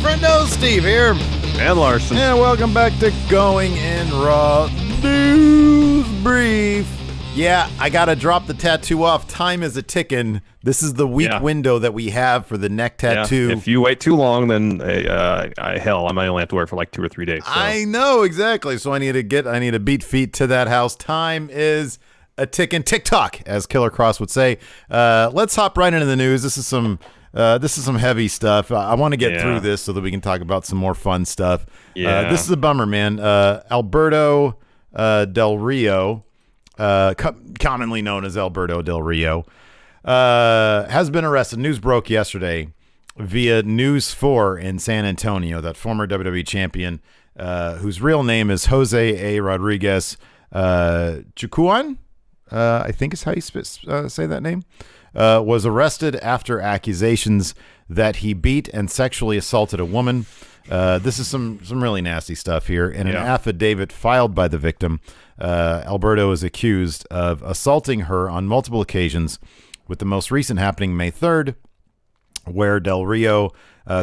friendo, Steve here. And Larson. And welcome back to Going in Raw News Brief. Yeah, I got to drop the tattoo off. Time is a ticking. This is the week window that we have for the neck tattoo. If you wait too long, then hell, I might only have to wear it for like 2 or 3 days. So. I know, exactly. So I need to beat feet to that house. Time is a ticking. TikTok, as Killer Cross would say. Let's hop right into the news. This is some heavy stuff. I want to get through this so that we can talk about some more fun stuff. This is a bummer, man. Alberto Del Rio, commonly known as Alberto Del Rio, has been arrested. News broke yesterday via News 4 in San Antonio that former WWE champion, whose real name is Jose A. Rodriguez Chucuan, I think is how you say that name, was arrested after accusations that he beat and sexually assaulted a woman. This is some really nasty stuff here. In an affidavit filed by the victim, Alberto is accused of assaulting her on multiple occasions, with the most recent happening May 3rd, where Del Rio,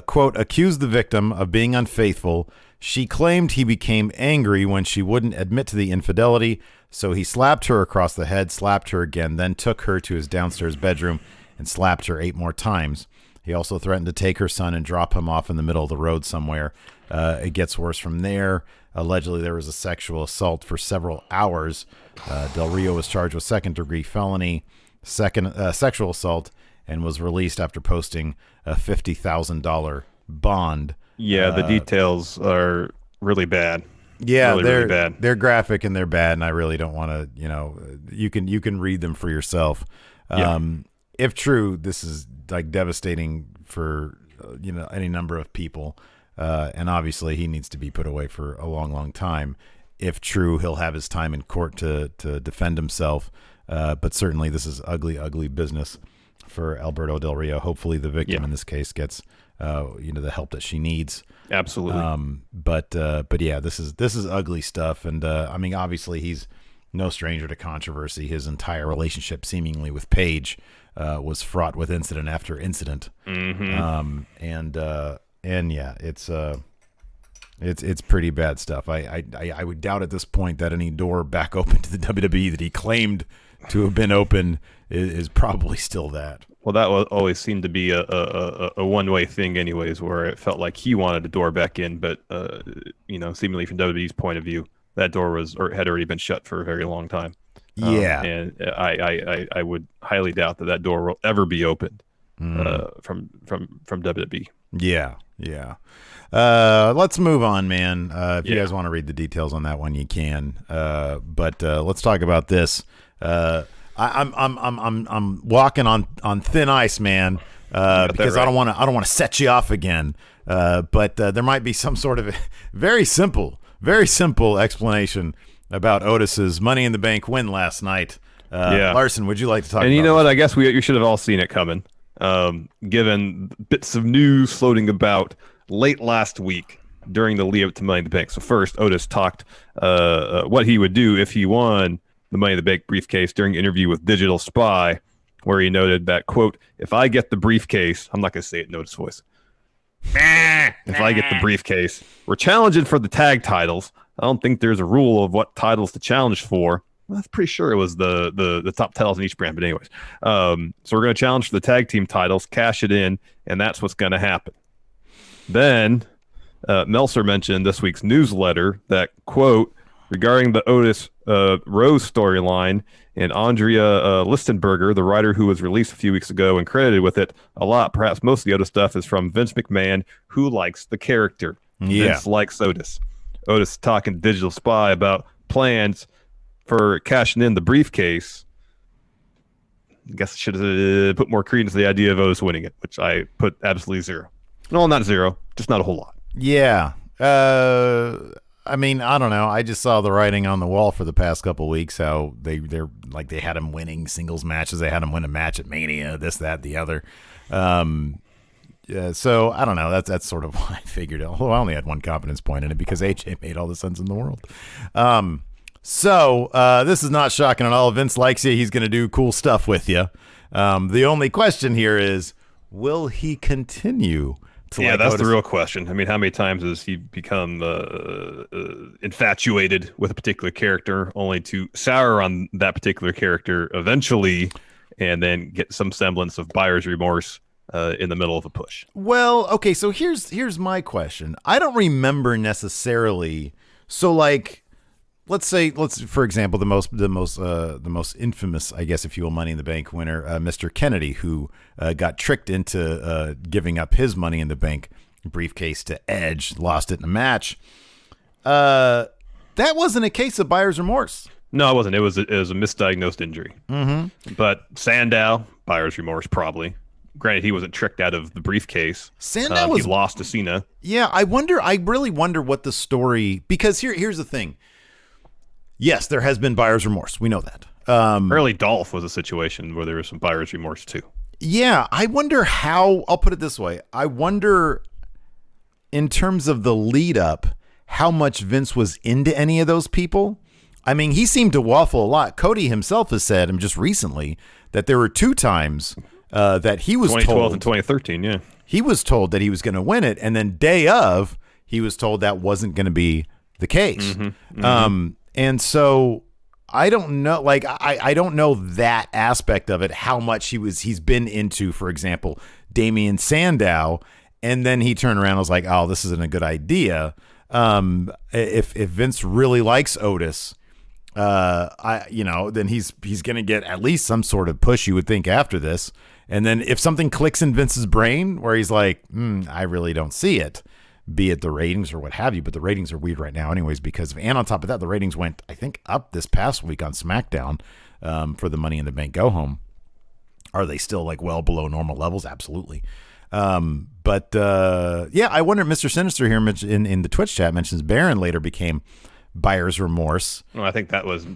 quote, accused the victim of being unfaithful. She claimed he became angry when she wouldn't admit to the infidelity, so he slapped her across the head, slapped her again, then took her to his downstairs bedroom and slapped her 8 more times. He also threatened to take her son and drop him off in the middle of the road somewhere. It gets worse from there. Allegedly, there was a sexual assault for several hours. Del Rio was charged with second-degree felony, sexual assault, and was released after posting a $50,000 bond. Yeah, the details are really bad. Yeah, really bad. They're graphic and they're bad, and I really don't want to. You can read them for yourself. If true, this is like devastating for any number of people, and obviously he needs to be put away for a long time. If true, he'll have his time in court to defend himself. But certainly, this is ugly business for Alberto Del Rio. Hopefully, the victim in this case gets the help that she needs. Absolutely. But yeah, this is ugly stuff. And I mean, obviously, he's no stranger to controversy. His entire relationship, seemingly with Paige, was fraught with incident after incident. Mm-hmm. And yeah, it's pretty bad stuff. I would doubt at this point that any door back open to the WWE that he claimed to have been open is probably still that. Well, that always seemed to be a one-way thing anyways, where it felt like he wanted the door back in, but seemingly from WWE's point of view, that door had already been shut for a very long time. And I would highly doubt that door will ever be opened from WWE. Yeah. Let's move on, man. If you guys want to read the details on that one, you can. But let's talk about this. I'm walking on thin ice, man, because I don't want to set you off again. But there might be some sort of very simple explanation about Otis's Money in the Bank win last night. Larson, would you like to talk? And you about know this? what? I guess you should have all seen it coming. Given bits of news floating about late last week during the lead up to Money in the Bank. So first, Otis talked what he would do if he won the Money in the Bank briefcase during an interview with Digital Spy, where he noted that, quote, if I get the briefcase, I'm not going to say it in Otis' voice. If I get the briefcase, we're challenging for the tag titles. I don't think there's a rule of what titles to challenge for. Well, I'm pretty sure it was the top titles in each brand, but anyways. So we're going to challenge for the tag team titles, cash it in, and that's what's going to happen. Then Meltzer mentioned this week's newsletter that, quote, regarding the Otis Rose storyline and Andrea Listenberger, the writer who was released a few weeks ago and credited with it a lot, perhaps most of the Otis stuff is from Vince McMahon, who likes the character. Vince likes Otis. Otis talking to Digital Spy about plans for cashing in the briefcase. I guess I should have put more credence to the idea of Otis winning it, which I put absolutely zero. No, not zero, just not a whole lot. Yeah. I mean, I don't know. I just saw the writing on the wall for the past couple of weeks. How they're like they had him winning singles matches. They had him win a match at Mania. This, that, the other. So I don't know. That's sort of why I figured. Although I only had one confidence point in it because AJ made all the sense in the world. So this is not shocking at all. Vince likes you. He's going to do cool stuff with you. The only question here is, will he continue Yeah, like that's Otis. the real question. I mean, how many times has he become infatuated with a particular character, only to sour on that particular character eventually, and then get some semblance of buyer's remorse in the middle of a push? Well, okay, so here's my question. I don't remember necessarily. So like, let's for example, the most infamous, I guess, if you will, Money in the Bank winner, Mr. Kennedy, who got tricked into giving up his Money in the Bank briefcase to Edge, lost it in a match. That wasn't a case of buyer's remorse. No, it wasn't. It was a misdiagnosed injury. Mm-hmm. But Sandow, buyer's remorse, probably. Granted, he wasn't tricked out of the briefcase. Sandow he lost to Cena. Yeah, I really wonder what the story, because here's the thing. Yes, there has been buyer's remorse. We know that. Early Dolph was a situation where there was some buyer's remorse too. Yeah, I wonder how, I'll put it this way. I wonder, in terms of the lead up, how much Vince was into any of those people. I mean, he seemed to waffle a lot. Cody himself has said, just recently, that there were 2 times that he was 2012 told. and 2013, yeah. He was told that he was going to win it, and then day of, he was told that wasn't going to be the case. And so I don't know, like, I don't know that aspect of it, how much he's been into, for example, Damian Sandow, and then he turned around and was like, oh, this isn't a good idea. If Vince really likes Otis, then he's going to get at least some sort of push, you would think, after this. And then if something clicks in Vince's brain where he's like, I really don't see it, be it the ratings or what have you, but the ratings are weird right now anyways and on top of that, the ratings went, I think, up this past week on SmackDown for the Money in the Bank go home. Are they still like well below normal levels? Absolutely. I wonder, Mr. Sinister here in the Twitch chat mentions Baron later became buyer's remorse. Well, I think that was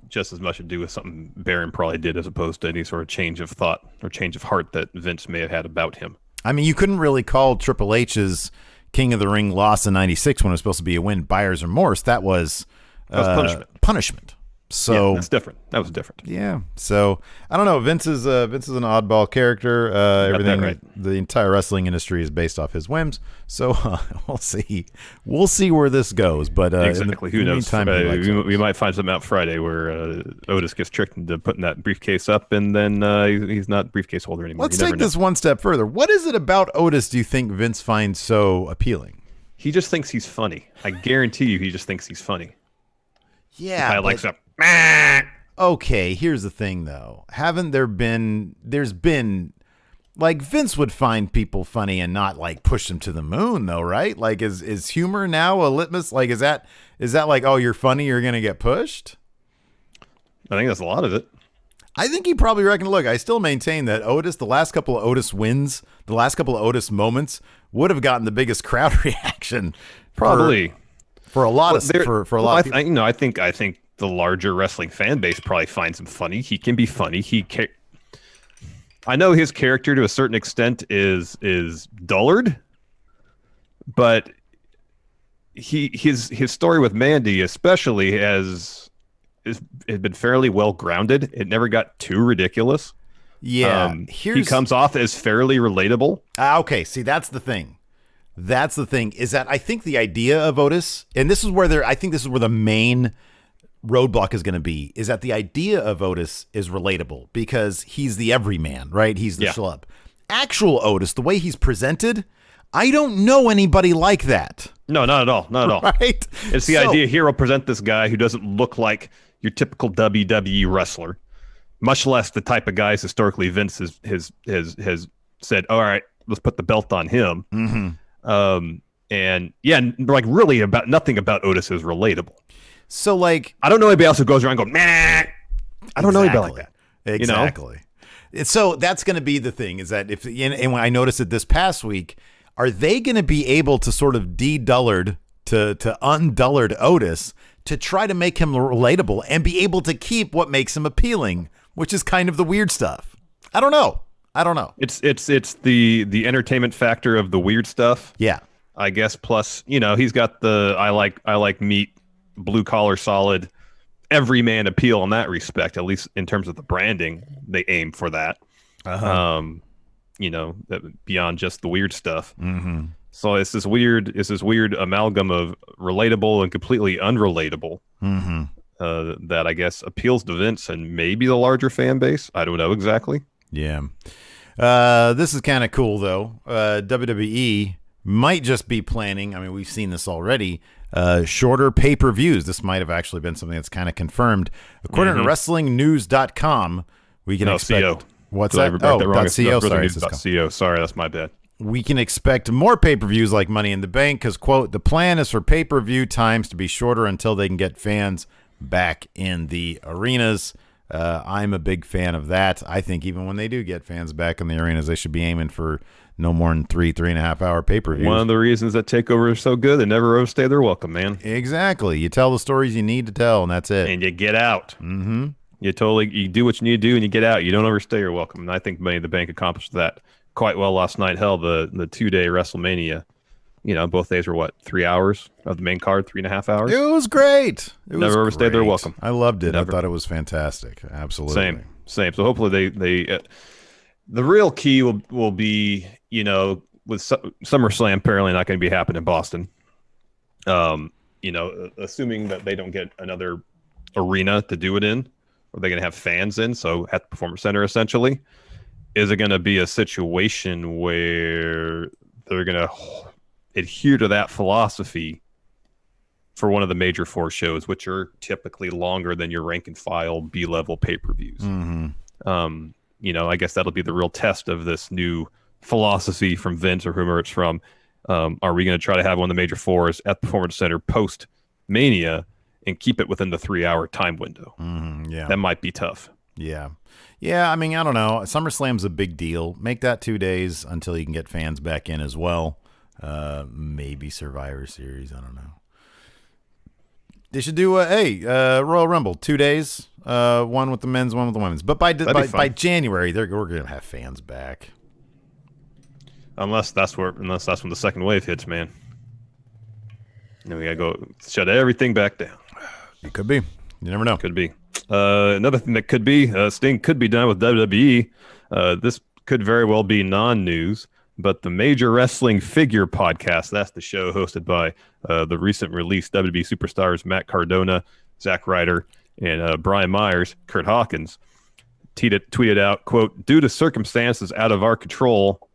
just as much to do with something Baron probably did as opposed to any sort of change of thought or change of heart that Vince may have had about him. I mean, you couldn't really call Triple H's King of the Ring loss in '96 when it was supposed to be a win buyer's remorse. That was punishment. So yeah, that's different. That was different. Yeah. So I don't know. Vince is an oddball character. Everything, right. The entire wrestling industry is based off his whims. So we'll see. We'll see where this goes. But exactly. Who knows? We might find something out Friday where Otis gets tricked into putting that briefcase up, and then he's not briefcase holder anymore. Let's take this one step further. What is it about Otis do you think Vince finds so appealing? He just thinks he's funny. I guarantee you, he just thinks he's funny. Yeah. He likes up. Okay, here's the thing though. There's been like Vince would find people funny and not like push them to the moon though, right? Like is humor now a litmus? Like is that like, oh, you're funny, you're gonna get pushed? I think that's a lot of it. I think he probably reckoned, look, I still maintain that Otis, the last couple of Otis wins, the last couple of Otis moments would have gotten the biggest crowd reaction. Probably. For a lot of people. I think the larger wrestling fan base probably finds him funny. He can be funny. I know his character to a certain extent is dullard, but his story with Mandy especially has been fairly well grounded. It never got too ridiculous. Yeah, he comes off as fairly relatable. Okay, see, that's the thing. That's the thing, is that I think the idea of Otis, and this is where the main roadblock is going to be, is that the idea of Otis is relatable because he's the everyman, right? He's the schlub. Actual Otis, the way he's presented, I don't know anybody like that. No, not at all. Not at all. Right? It's the idea here will present this guy who doesn't look like your typical WWE wrestler, much less the type of guys historically Vince has said, all right, let's put the belt on him. Mm-hmm. And yeah, like really about nothing about Otis is relatable. So like, I don't know anybody else who goes around going, meh. I don't know anybody like that. Exactly. You know? So that's going to be the thing, is that and when I noticed it this past week, are they going to be able to sort of de-dullard to undullard Otis to try to make him relatable and be able to keep what makes him appealing, which is kind of the weird stuff. I don't know. It's the entertainment factor of the weird stuff. Yeah. I guess plus, he's got the I like meat, blue collar solid, everyman appeal in that respect, at least in terms of the branding. They aim for that. Uh-huh. beyond just the weird stuff. Mm-hmm. So it's this weird amalgam of relatable and completely unrelatable Mm-hmm. that I guess appeals to Vince and maybe the larger fan base. I don't know exactly. Yeah. This is kind of cool, though. WWE might just be planning, I mean, we've seen this already, shorter pay-per-views. This might have actually been something that's kind of confirmed. According to WrestlingNews.com, we can expect... .co. What's Did I that? ever write that wrong? .co. Sorry, .co. Sorry, that's my bad. we can expect more pay-per-views like Money in the Bank because, quote, the plan is for pay-per-view times to be shorter until they can get fans back in the arenas. I'm a big fan of that. I think even when they do get fans back in the arenas, they should be aiming for no more than 3.5 hour pay-per-views. One of the reasons that TakeOver is so good, they never overstay their welcome, man. Exactly. You tell the stories you need to tell, and that's it. And you get out. Mm-hmm. You do what you need to do, and you get out. You don't overstay your welcome. And I think Money in the Bank accomplished that quite well last night. Hell, the 2-day WrestleMania, both days were 3 hours of the main card, 3.5 hours. It was great. Never overstayed their welcome. I loved it. Never. I thought it was fantastic. Absolutely. Same. So hopefully they the real key will be, with SummerSlam apparently not going to be happening in Boston. Assuming that they don't get another arena to do it in, or they're going to have fans in, so at the Performance Center essentially, is it going to be a situation where they're going to adhere to that philosophy for one of the major 4 shows, which are typically longer than your rank and file B-level pay-per-views? Mm-hmm. I guess that'll be the real test of this new philosophy from Vince or whomever it's from. Are we going to try to have one of the major 4s at the Performance Center post-Mania and keep it within the 3-hour time window? Yeah. That might be tough. Yeah. I mean, I don't know. SummerSlam's a big deal. Make that 2 days until you can get fans back in as well. Maybe Survivor Series. I don't know. They should do Royal Rumble 2 days. One with the men's, one with the women's. But by January, we're going to have fans back. Unless that's when the second wave hits, man. Then we gotta go shut everything back down. It could be. You never know. Could be. Another thing that could be, Sting could be done with WWE. This could very well be non-news, but the Major Wrestling Figure podcast, that's the show hosted by the recent released WWE superstars Matt Cardona, Zack Ryder, and Brian Myers, Kurt Hawkins, tweeted out, quote, due to circumstances out of our control,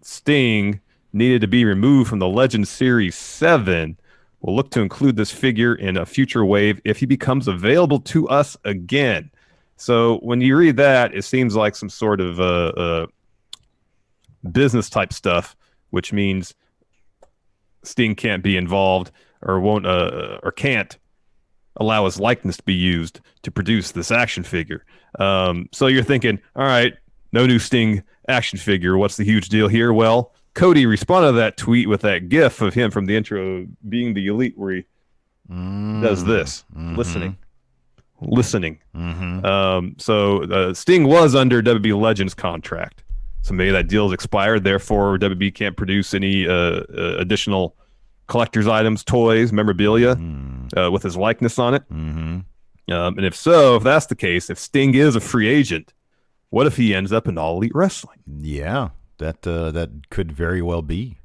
Sting needed to be removed from the Legend Series 7. We'll look to include this figure in a future wave if he becomes available to us again. So when you read that, it seems like some sort of business type stuff, which means Sting can't be involved or won't or can't allow his likeness to be used to produce this action figure. So you're thinking, all right, no new Sting action figure. What's the huge deal here? Well, Cody responded to that tweet with that gif of him from the intro being the Elite where he does this, listening. So Sting was under WB Legends contract. So maybe that deal is expired. Therefore, WB can't produce any additional collector's items, toys, memorabilia with his likeness on it. And if that's the case, if Sting is a free agent, what if he ends up in All Elite Wrestling? Yeah, that could very well be.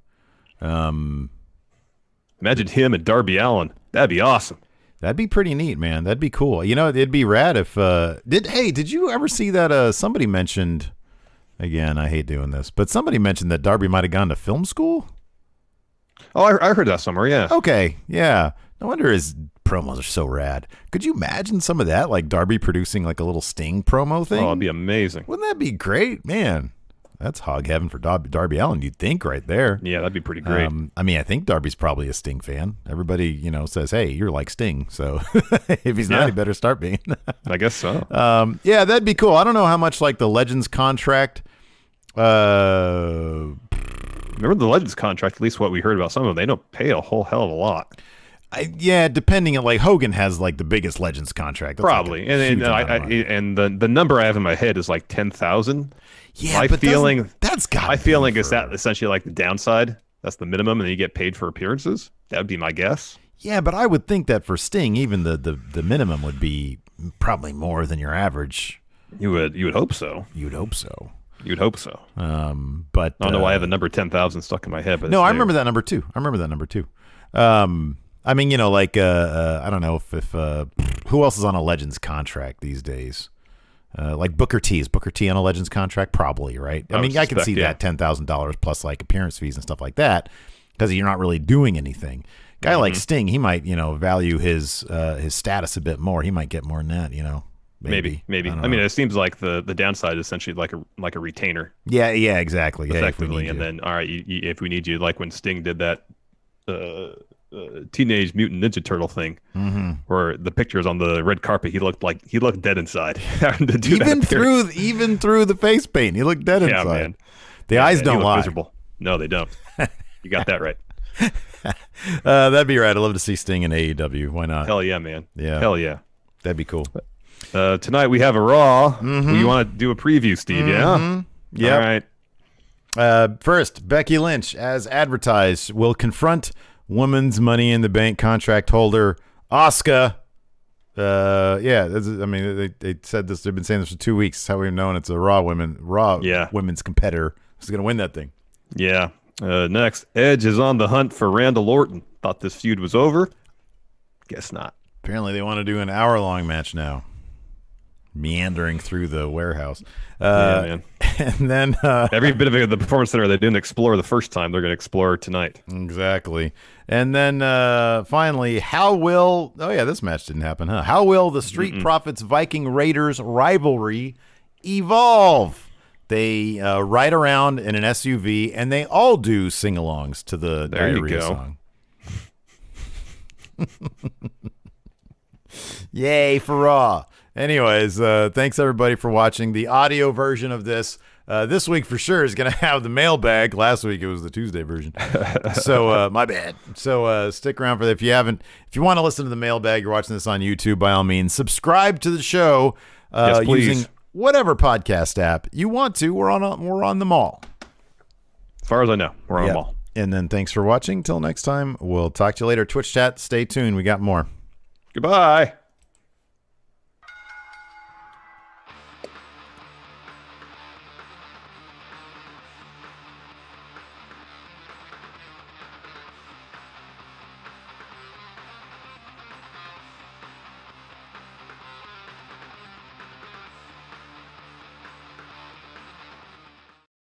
Imagine him and Darby Allin. That'd be awesome. That'd be pretty neat, man. That'd be cool. It'd be rad if did you ever see that somebody mentioned, again, I hate doing this, but somebody mentioned that Darby might have gone to film school? Oh, I heard that somewhere, yeah. Okay, yeah. No wonder his promos are so rad. Could you imagine some of that, like Darby producing like a little Sting promo thing? Oh, it'd be amazing. Wouldn't that be great? Man, that's hog heaven for Darby Allin, you'd think, right there. Yeah, that'd be pretty great. I think Darby's probably a Sting fan. Everybody, says, hey, you're like Sting. So if he's not, he better start being. I guess so. Yeah, that'd be cool. I don't know how much like the Legends contract. Remember the Legends contract, at least what we heard about some of them, they don't pay a whole hell of a lot. Depending on, like, Hogan has like the biggest Legends contract. That's probably, like and the number I have in my head is like 10,000. Yeah, my feeling is that essentially like the downside. That's the minimum, and then you get paid for appearances. That would be my guess. Yeah, but I would think that for Sting, even the minimum would be probably more than your average. You would hope so. You'd hope so. You'd hope so. But I don't know why I have the number 10,000 stuck in my head. But no, I remember that number too. I mean, like I don't know if who else is on a Legends contract these days? Like Booker T. Is Booker T on a Legends contract? Probably, right? I mean, I can see that $10,000 plus like appearance fees and stuff like that because you're not really doing anything. Guy like Sting, he might value his status a bit more. He might get more than that, Maybe. I mean, it seems like the downside is essentially like a retainer. Yeah, exactly. Effectively, and then all right, if we need you, like when Sting did that Teenage Mutant Ninja Turtle thing, where the pictures on the red carpet, he looked dead inside. even through the face paint, he looked dead inside. Man. The eyes don't lie. Miserable. No, they don't. You got that right. That'd be right. I'd love to see Sting in AEW. Why not? Hell yeah, man. Yeah. Hell yeah. That'd be cool. Tonight we have a Raw. You want to do a preview, Steve? Yeah. Yeah. All right. First, Becky Lynch, as advertised, will confront Women's Money in the Bank contract holder Asuka. They said this. They've been saying this for 2 weeks. How we've known it's a Raw women's competitor who's going to win that thing. Yeah. Next, Edge is on the hunt for Randall Orton. Thought this feud was over. Guess not. Apparently, they want to do an hour-long match now. Meandering through the warehouse. Yeah, man. And then every bit of the Performance Center they didn't explore the first time, they're going to explore tonight. Exactly. And then finally, this match didn't happen, huh? How will the Street Profits Viking Raiders rivalry evolve? They ride around in an SUV, and they all do sing-alongs to the Diarrhea song. Yay for Raw. Anyways, thanks everybody for watching the audio version of this. This week for sure is going to have the mailbag. Last week it was the Tuesday version. So my bad. So stick around for that. If you want to listen to the mailbag, you're watching this on YouTube, by all means, subscribe to the show yes, using whatever podcast app you want to. We're on them all. As far as I know, we're on them all. And then thanks for watching. Till next time, we'll talk to you later. Twitch chat, stay tuned. We got more. Goodbye.